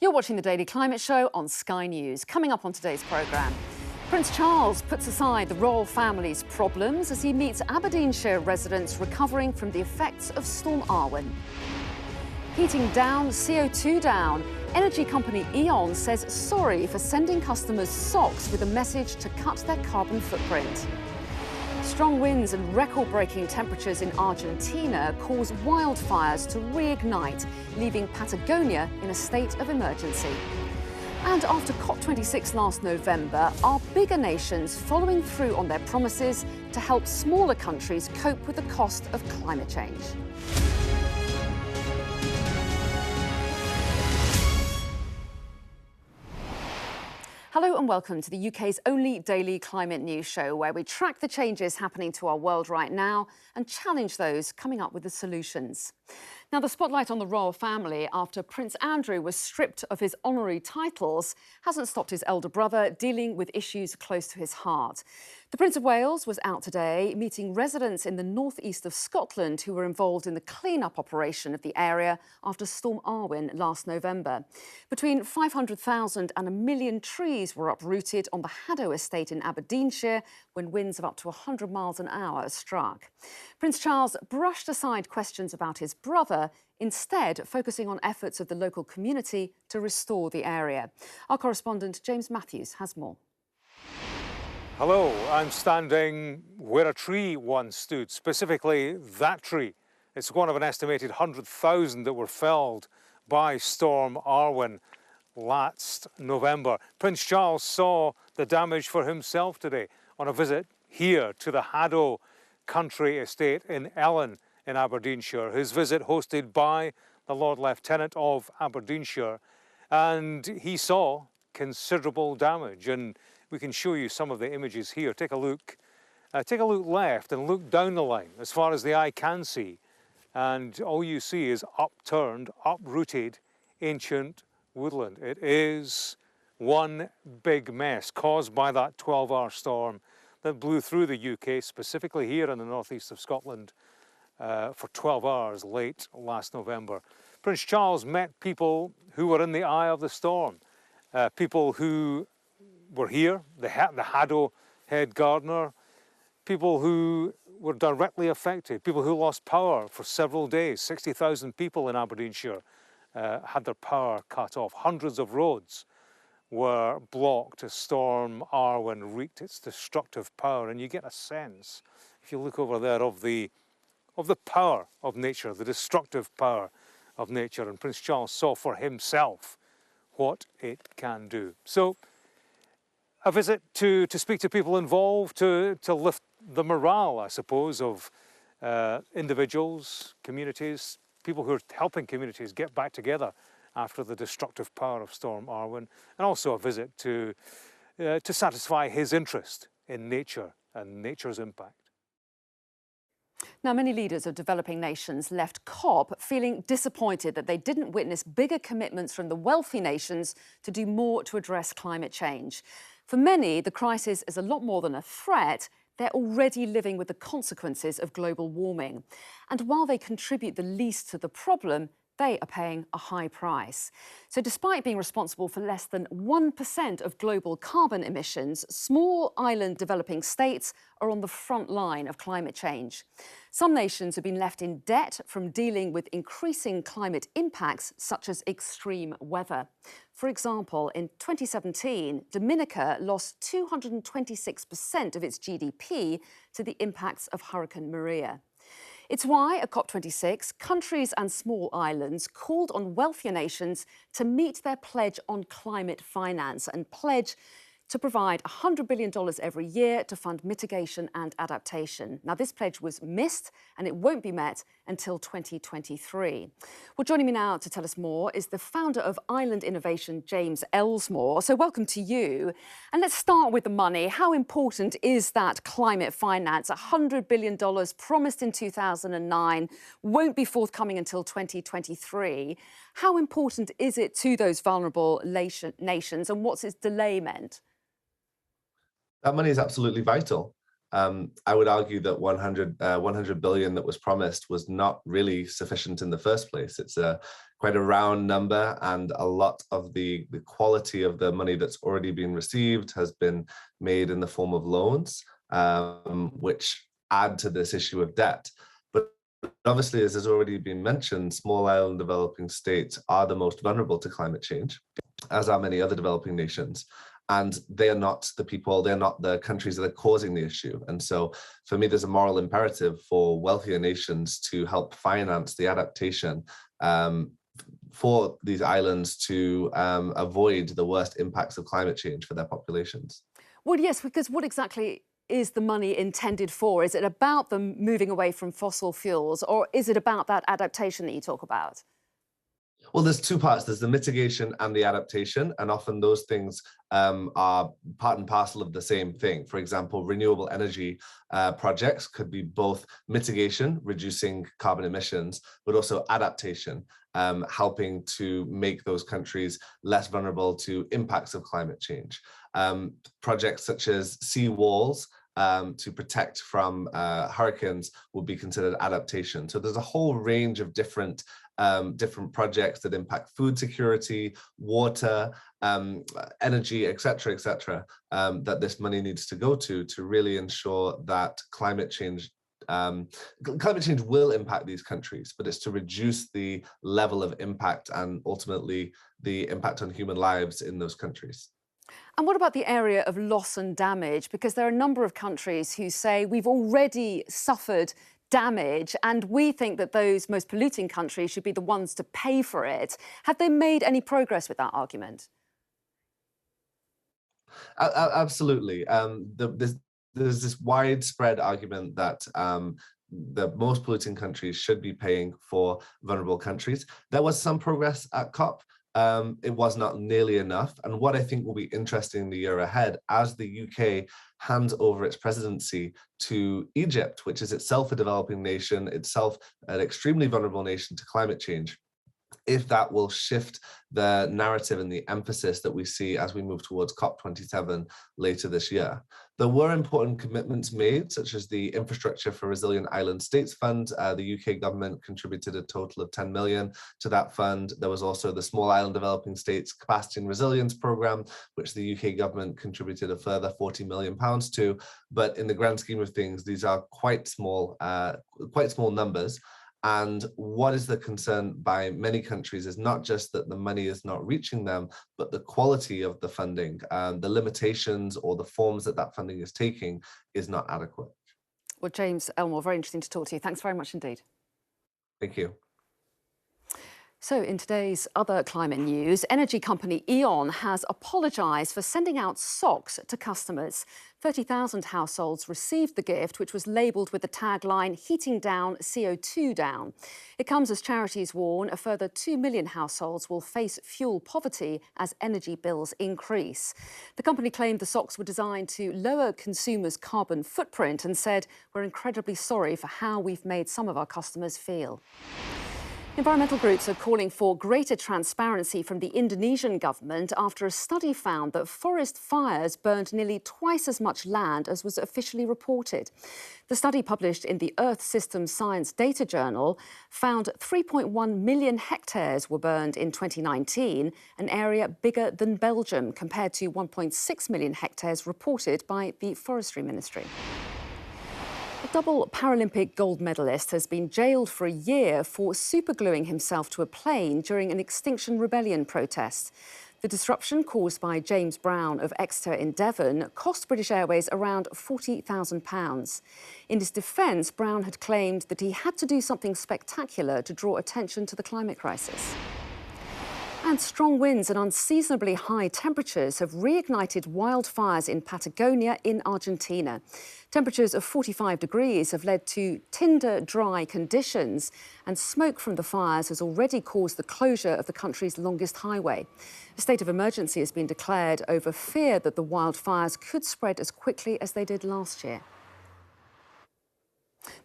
You're watching the Daily Climate Show on Sky News. Coming up on today's programme, Prince Charles puts aside the royal family's problems as he meets Aberdeenshire residents recovering from the effects of Storm Arwen. Heating down, CO2 down. Energy company E.ON says sorry for sending customers socks with a message to cut their carbon footprint. Strong winds and record-breaking temperatures in Argentina cause wildfires to reignite, leaving Patagonia in a state of emergency. And after COP26 last November, are bigger nations following through on their promises to help smaller countries cope with the cost of climate change? Hello and welcome to the UK's only daily climate news show, where we track the changes happening to our world right now and challenge those coming up with the solutions. Now, the spotlight on the royal family after Prince Andrew was stripped of his honorary titles hasn't stopped his elder brother dealing with issues close to his heart. The Prince of Wales was out today meeting residents in the northeast of Scotland who were involved in the clean-up operation of the area after Storm Arwen last November. Between 500,000 and 1 million trees were uprooted on the Haddo estate in Aberdeenshire when winds of up to 100 miles an hour struck. Prince Charles brushed aside questions about his brother, instead focusing on efforts of the local community to restore the area. Our correspondent James Matthews has more. Hello, I'm standing where a tree once stood, specifically that tree. It's one of an estimated 100,000 that were felled by Storm Arwen last November. Prince Charles saw the damage for himself today on a visit here to the Haddo country estate in Ellen in Aberdeenshire. His visit hosted by the Lord Lieutenant of Aberdeenshire, and he saw considerable damage. And we can show you some of the images here. Take a look left and look down the line as far as the eye can see, and all you see is upturned, uprooted ancient woodland. It is one big mess caused by that 12-hour storm that blew through the UK, specifically here in the northeast of Scotland, for 12 hours late last November. Prince Charles met people who were in the eye of the storm, people who were here, the Haddo head gardener, people who were directly affected, people who lost power for several days. 60,000 people in Aberdeenshire had their power cut off. Hundreds of roads were blocked as Storm Arwen wreaked its destructive power. And you get a sense, if you look over there, of the power of nature, the destructive power of nature. And Prince Charles saw for himself what it can do. So a visit to speak to people involved, to lift the morale, I suppose, of individuals, communities, people who are helping communities get back together after the destructive power of Storm Arwen, and also a visit to satisfy his interest in nature and nature's impact. Now, many leaders of developing nations left COP feeling disappointed that they didn't witness bigger commitments from the wealthy nations to do more to address climate change. For many, the crisis is a lot more than a threat. They're already living with the consequences of global warming. And while they contribute the least to the problem, they are paying a high price. So despite being responsible for less than 1% of global carbon emissions, small island developing states are on the front line of climate change. Some nations have been left in debt from dealing with increasing climate impacts, such as extreme weather. For example, in 2017, Dominica lost 226% of its GDP to the impacts of Hurricane Maria. It's why at COP26, countries and small islands called on wealthier nations to meet their pledge on climate finance and pledge to provide $100 billion every year to fund mitigation and adaptation. Now, this pledge was missed and it won't be met until 2023. Well, joining me now to tell us more is the founder of Island Innovation, James Elsmore. So welcome to you. And let's start with the money. How important is that climate finance? $100 billion promised in 2009 won't be forthcoming until 2023. How important is it to those vulnerable nations, and what's its delay meant? That money is absolutely vital. I would argue that 100 billion that was promised was not really sufficient in the first place. It's quite a round number, and a lot of the quality of the money that's already been received has been made in the form of loans, which add to this issue of debt. But obviously, as has already been mentioned, small island developing states are the most vulnerable to climate change, as are many other developing nations. And they are not the people, they're not the countries that are causing the issue. And so for me, there's a moral imperative for wealthier nations to help finance the adaptation for these islands to avoid the worst impacts of climate change for their populations. Well, yes, because what exactly is the money intended for? Is it about them moving away from fossil fuels, or is it about that adaptation that you talk about? Well, there's two parts. There's the mitigation and the adaptation, and often those things are part and parcel of the same thing. For example, renewable energy projects could be both mitigation, reducing carbon emissions, but also adaptation, helping to make those countries less vulnerable to impacts of climate change. Projects such as sea walls to protect from hurricanes would be considered adaptation. So there's a whole range of different projects that impact food security, water, energy, et cetera, that this money needs to go to really ensure that climate change will impact these countries, but it's to reduce the level of impact and ultimately the impact on human lives in those countries. And what about the area of loss and damage? Because there are a number of countries who say we've already suffered damage and we think that those most polluting countries should be the ones to pay for it. Have they made any progress with that argument? Absolutely. There's this widespread argument that the most polluting countries should be paying for vulnerable countries. There was some progress at COP. It was not nearly enough. And what I think will be interesting in the year ahead, as the UK hands over its presidency to Egypt, which is itself a developing nation, itself an extremely vulnerable nation to climate change, if that will shift the narrative and the emphasis that we see as we move towards COP27 later this year. There were important commitments made, such as the Infrastructure for Resilient Island States Fund. The UK government contributed a total of 10 million to that fund. There was also the Small Island Developing States Capacity and Resilience Programme, which the UK government contributed a further £40 million to. But in the grand scheme of things, these are quite small numbers. And what is the concern by many countries is not just that the money is not reaching them, but the quality of the funding, the limitations or the forms that that funding is taking is not adequate. Well, James Elmore, very interesting to talk to you. Thanks very much indeed. Thank you. So in today's other climate news, energy company E.ON has apologised for sending out socks to customers. 30,000 households received the gift, which was labelled with the tagline, "Heating down, CO2 down." It comes as charities warn a further 2 million households will face fuel poverty as energy bills increase. The company claimed the socks were designed to lower consumers' carbon footprint and said, "We're incredibly sorry for how we've made some of our customers feel." Environmental groups are calling for greater transparency from the Indonesian government after a study found that forest fires burned nearly twice as much land as was officially reported. The study, published in the Earth System Science Data Journal, found 3.1 million hectares were burned in 2019, an area bigger than Belgium, compared to 1.6 million hectares reported by the Forestry Ministry. A double Paralympic gold medalist has been jailed for a year for supergluing himself to a plane during an Extinction Rebellion protest. The disruption caused by James Brown of Exeter in Devon cost British Airways around £40,000. In his defence, Brown had claimed that he had to do something spectacular to draw attention to the climate crisis. And strong winds and unseasonably high temperatures have reignited wildfires in Patagonia in Argentina. Temperatures of 45 degrees have led to tinder-dry conditions, and smoke from the fires has already caused the closure of the country's longest highway. A state of emergency has been declared over fear that the wildfires could spread as quickly as they did last year.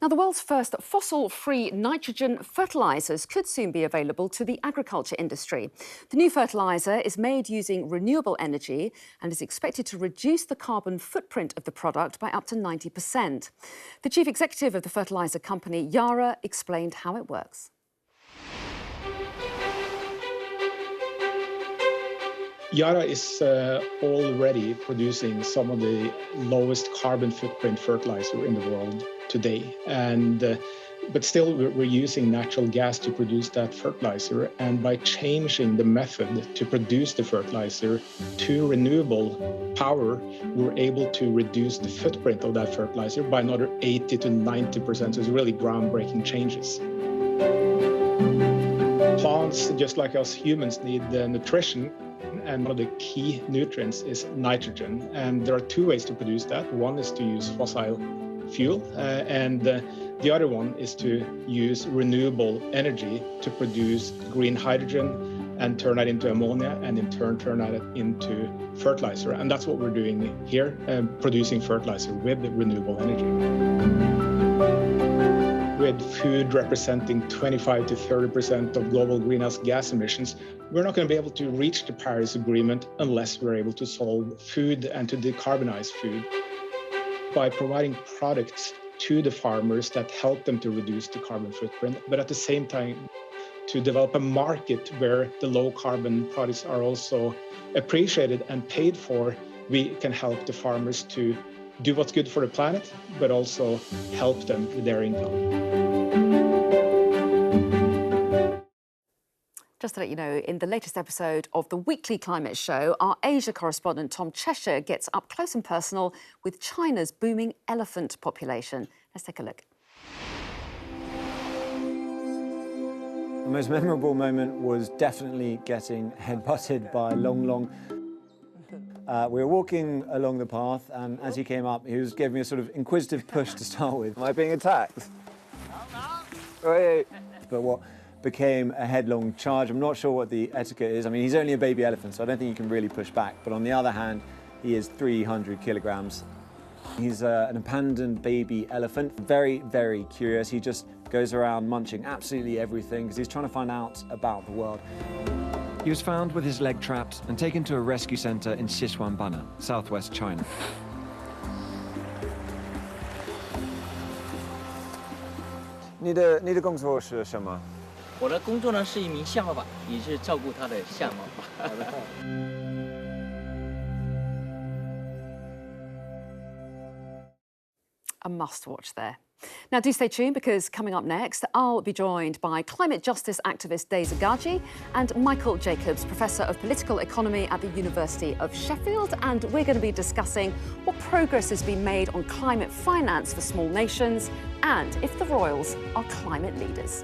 Now, the world's first fossil-free nitrogen fertilizers could soon be available to the agriculture industry. The new fertilizer is made using renewable energy and is expected to reduce the carbon footprint of the product by up to 90%. The chief executive of the fertilizer company, Yara, explained how it works. Yara is already producing some of the lowest carbon footprint fertilizer in the world today. But still, we're using natural gas to produce that fertilizer. And by changing the method to produce the fertilizer to renewable power, we're able to reduce the footprint of that fertilizer by another 80 to 90%. So it's really groundbreaking changes. Plants, just like us humans, need nutrition. And one of the key nutrients is nitrogen. And there are two ways to produce that. One is to use fossil fuel, and the other one is to use renewable energy to produce green hydrogen and turn that into ammonia, and in turn turn that into fertilizer. And that's what we're doing here, producing fertilizer with renewable energy. With food representing 25 to 30% of global greenhouse gas emissions, we're not going to be able to reach the Paris Agreement unless we're able to solve food and to decarbonize food. By providing products to the farmers that help them to reduce the carbon footprint, but at the same time to develop a market where the low carbon products are also appreciated and paid for, we can help the farmers to do what's good for the planet, but also help them with their income. Just to let you know, in the latest episode of the Weekly Climate Show, our Asia correspondent Tom Cheshire gets up close and personal with China's booming elephant population. Let's take a look. The most memorable moment was definitely getting head-butted by Long Long. We were walking along the path, and as he came up, he was giving me a sort of inquisitive push to start with. Am I being attacked? But what became a headlong charge. I'm not sure what the etiquette is. I mean, he's only a baby elephant, so I don't think you can really push back. But on the other hand, he is 300 kilograms. He's an abandoned baby elephant, very, very curious. He just goes around munching absolutely everything because he's trying to find out about the world. He was found with his leg trapped and taken to a rescue center in Xishuangbanna, southwest China. 你的工作是什么？我的工作呢是一名象毛法，也是照顾它的象毛法。A must watch there. Now, do stay tuned because coming up next, I'll be joined by climate justice activist Daisy Gaji and Michael Jacobs, Professor of Political Economy at the University of Sheffield. And we're going to be discussing what progress has been made on climate finance for small nations and if the royals are climate leaders.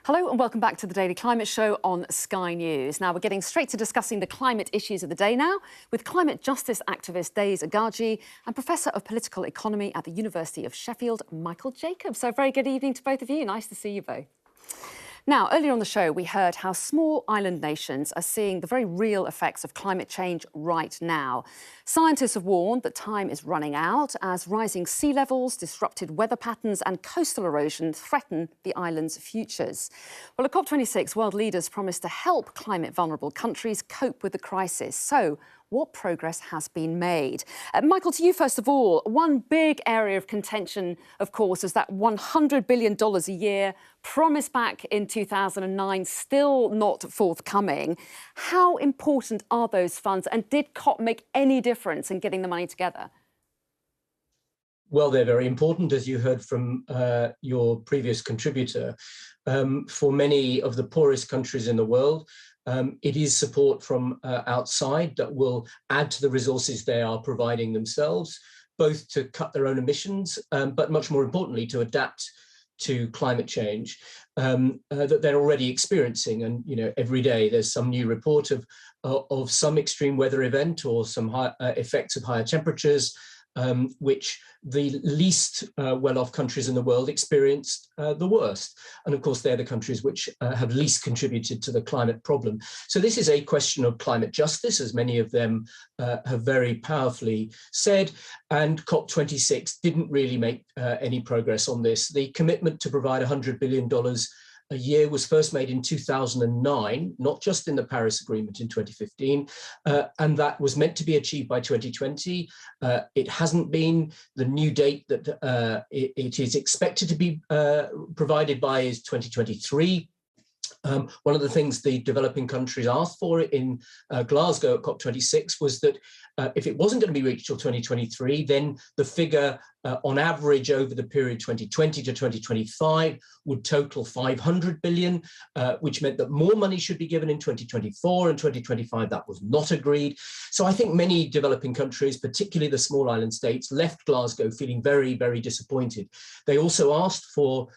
Hello and welcome back to the Daily Climate Show on Sky News. Now we're getting straight to discussing the climate issues of the day now with climate justice activist Daisy Gaji and Professor of Political Economy at the University of Sheffield, Michael Jacobs. So very good evening to both of you. Nice to see you both. Now, earlier on the show, we heard how small island nations are seeing the very real effects of climate change right now. Scientists have warned that time is running out as rising sea levels, disrupted weather patterns and coastal erosion threaten the island's futures. Well, at COP26, world leaders promised to help climate-vulnerable countries cope with the crisis. So, what progress has been made? Michael, to you first of all, one big area of contention, of course, is that $100 billion a year promised back in 2009, still not forthcoming. How important are those funds, and did COP make any difference in getting the money together? Well, they're very important, as you heard from your previous contributor. For many of the poorest countries in the world, it is support from outside that will add to the resources they are providing themselves, both to cut their own emissions, but much more importantly, to adapt to climate change that they're already experiencing. And every day there's some new report of some extreme weather event or some effects of higher temperatures which the least well-off countries in the world experienced the worst. And of course, they're the countries which have least contributed to the climate problem. So this is a question of climate justice, as many of them have very powerfully said. And COP26 didn't really make any progress on this. The commitment to provide $100 billion a year was first made in 2009, not just in the Paris Agreement in 2015, and that was meant to be achieved by 2020. It hasn't been. The new date that it is expected to be provided by is 2023. One of the things the developing countries asked for in Glasgow at COP26 was that if it wasn't going to be reached till 2023, then the figure on average over the period 2020 to 2025 would total 500 billion, which meant that more money should be given in 2024 and 2025. That was not agreed. So I think many developing countries, particularly the small island states, left Glasgow feeling very, very disappointed. They also asked for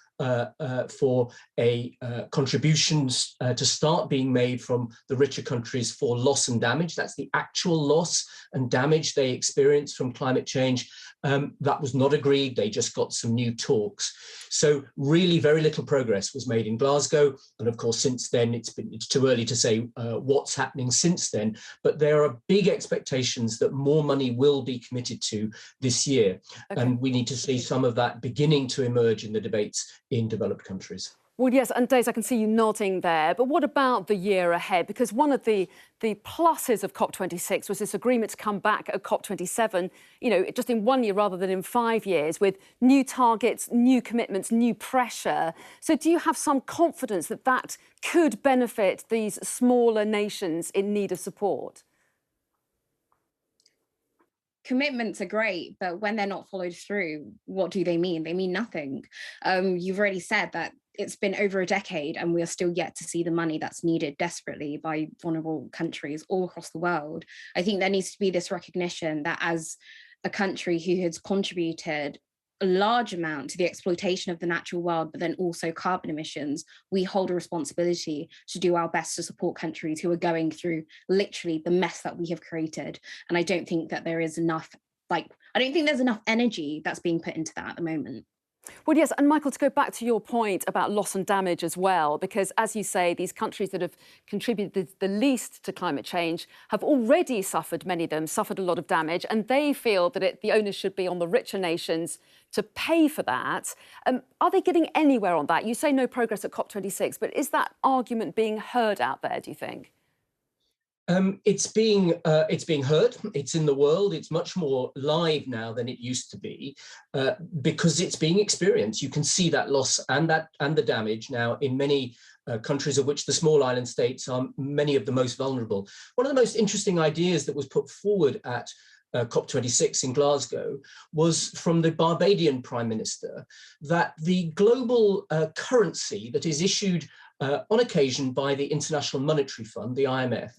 contributions to start being made from the richer countries for loss and damage. That's the actual loss and damage they experience from climate change. That was not agreed. They just got some new talks. So really very little progress was made in Glasgow. And of course, since then, it's too early to say what's happening since then. But there are big expectations that more money will be committed to this year. Okay. And we need to see some of that beginning to emerge in the debates in developed countries. Well, yes, and Daisy, I can see you nodding there. But what about the year ahead? Because one of the pluses of COP26 was this agreement to come back at COP27, you know, just in 1 year rather than in 5 years, with new targets, new commitments, new pressure. So do you have some confidence that that could benefit these smaller nations in need of support? Commitments are great, but when they're not followed through, what do they mean? They mean nothing. You've already said that it's been over a decade and we are still yet to see the money that's needed desperately by vulnerable countries all across the world. I think there needs to be this recognition that as a country who has contributed a large amount to the exploitation of the natural world, but then also carbon emissions, we hold a responsibility to do our best to support countries who are going through literally the mess that we have created. And I don't think that there is enough, I don't think there's enough energy that's being put into that at the moment. Well, yes, and Michael, to go back to your point about loss and damage as well, because as you say, these countries that have contributed the least to climate change have already suffered, many of them suffered a lot of damage, and they feel that the onus should be on the richer nations to pay for that. Are they getting anywhere on that? You say no progress at COP26, but is that argument being heard out there, do you think? It's being heard. It's in the world. It's much more live now than it used to be, because it's being experienced. You can see that loss and the damage now in many countries, of which the small island states are many of the most vulnerable. One of the most interesting ideas that was put forward at COP26 in Glasgow was from the Barbadian Prime Minister, that the global currency that is issued on occasion by the International Monetary Fund, the IMF,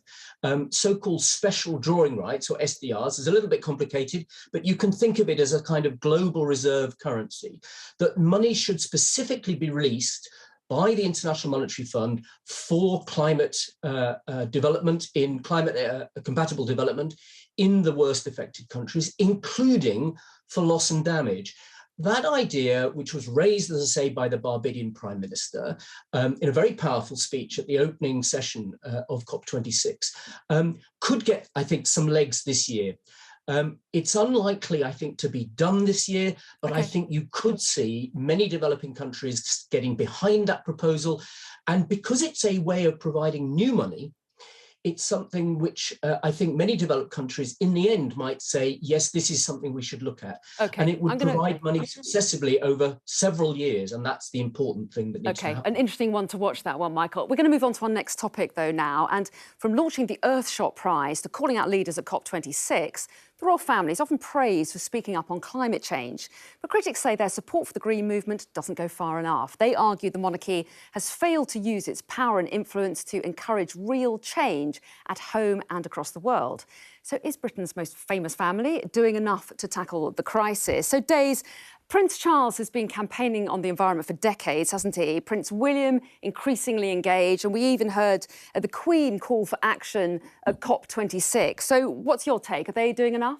so-called special drawing rights, or SDRs, is a little bit complicated, but you can think of it as a kind of global reserve currency, that money should specifically be released by the International Monetary Fund for climate development, in climate compatible development in the worst affected countries, including for loss and damage. That idea, which was raised, as I say, by the Barbadian Prime Minister in a very powerful speech at the opening session of COP26, could get, I think, some legs this year. It's unlikely, I think, to be done this year, but I think you could see many developing countries getting behind that proposal. And because it's a way of providing new money, it's something which I think many developed countries in the end might say, yes, this is something we should look at. Okay. And it would provide money successively over several years. And that's the important thing that needs to happen. An interesting one to watch, that one, Michael. We're going to move on to our next topic, though, now. And from launching the Earthshot Prize to calling out leaders at COP26, the royal family is often praised for speaking up on climate change. But critics say their support for the Green movement doesn't go far enough. They argue the monarchy has failed to use its power and influence to encourage real change at home and across the world. So is Britain's most famous family doing enough to tackle the crisis? So Days, Prince Charles has been campaigning on the environment for decades, hasn't he? Prince William increasingly engaged, and we even heard the Queen call for action at COP26. So what's your take? Are they doing enough?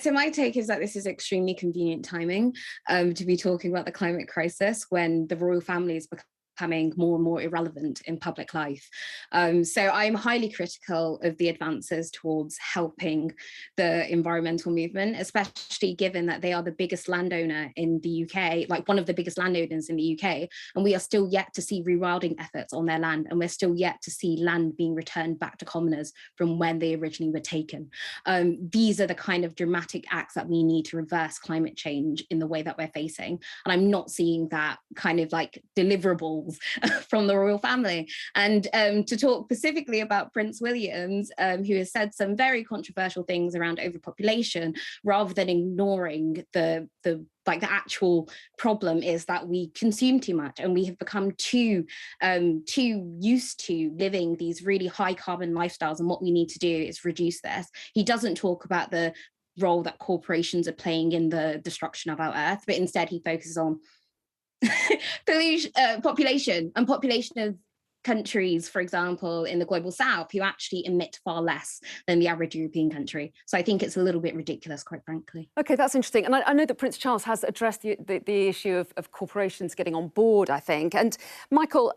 So my take is that this is extremely convenient timing to be talking about the climate crisis when the royal family is becoming more and more irrelevant in public life. So I'm highly critical of the advances towards helping the environmental movement, especially given that they are the biggest landowner in the UK, like one of the biggest landowners in the UK, and we are still yet to see rewilding efforts on their land, and we're still yet to see land being returned back to commoners from when they originally were taken. These are the kind of dramatic acts that we need to reverse climate change in the way that we're facing. And I'm not seeing that kind of like deliverables from the royal family. And to talk specifically about Prince Williams, who has said some very controversial things around overpopulation, rather than ignoring the actual problem is that we consume too much and we have become too used to living these really high carbon lifestyles, and what we need to do is reduce this. He doesn't talk about the role that corporations are playing in the destruction of our earth, but instead he focuses on population of countries, for example, in the global south, who actually emit far less than the average European country. So I think it's a little bit ridiculous, quite frankly. OK, that's interesting. And I know that Prince Charles has addressed the issue of corporations getting on board, I think. And Michael,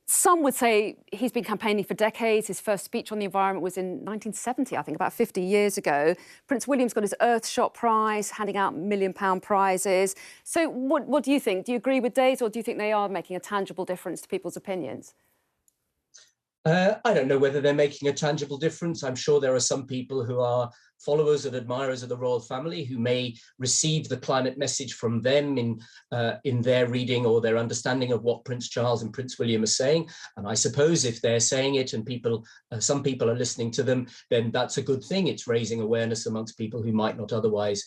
some would say he's been campaigning for decades. His first speech on the environment was in 1970, I think, about 50 years ago. Prince William's got his Earthshot Prize, handing out £1 million prizes. So what do you think? Do you agree with Days, or do you think they are making a tangible difference to people's opinions? I don't know whether they're making a tangible difference. I'm sure there are some people who are followers and admirers of the royal family who may receive the climate message from them in their reading or their understanding of what Prince Charles and Prince William are saying. And I suppose if they're saying it and some people are listening to them, then that's a good thing. It's raising awareness amongst people who might not otherwise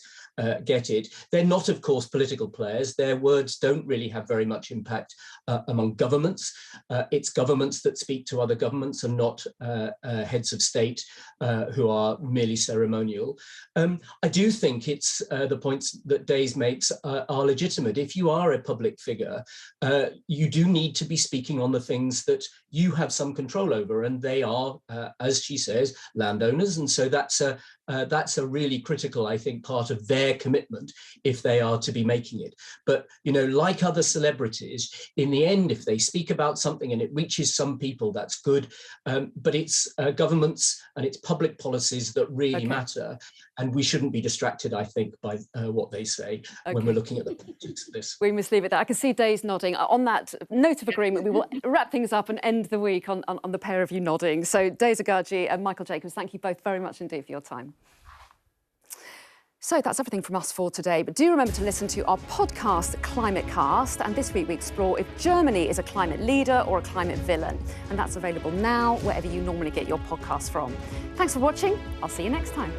get it. They're not, of course, political players. Their words don't really have very much impact among governments. It's governments that speak to other governments and not heads of state who are merely ceremonial. I do think it's the points that Days makes are legitimate. If you are a public figure, you do need to be speaking on the things that you have some control over, and they are, as she says, landowners. And so that's a really critical, I think, part of their commitment if they are to be making it. But, you know, like other celebrities, in the end, if they speak about something and it reaches some people, that's good. But it's governments and it's public policies that really matter. And we shouldn't be distracted, I think, by what they say when we're looking at the politics of this. We must leave it there. I can see Days nodding. On that note of agreement, we will wrap things up and end the week on the pair of you nodding. So Days Agaji and Michael Jacobs, thank you both very much indeed for your time. So that's everything from us for today. But do remember to listen to our podcast, Climate Cast. And this week we explore if Germany is a climate leader or a climate villain. And that's available now wherever you normally get your podcasts from. Thanks for watching. I'll see you next time.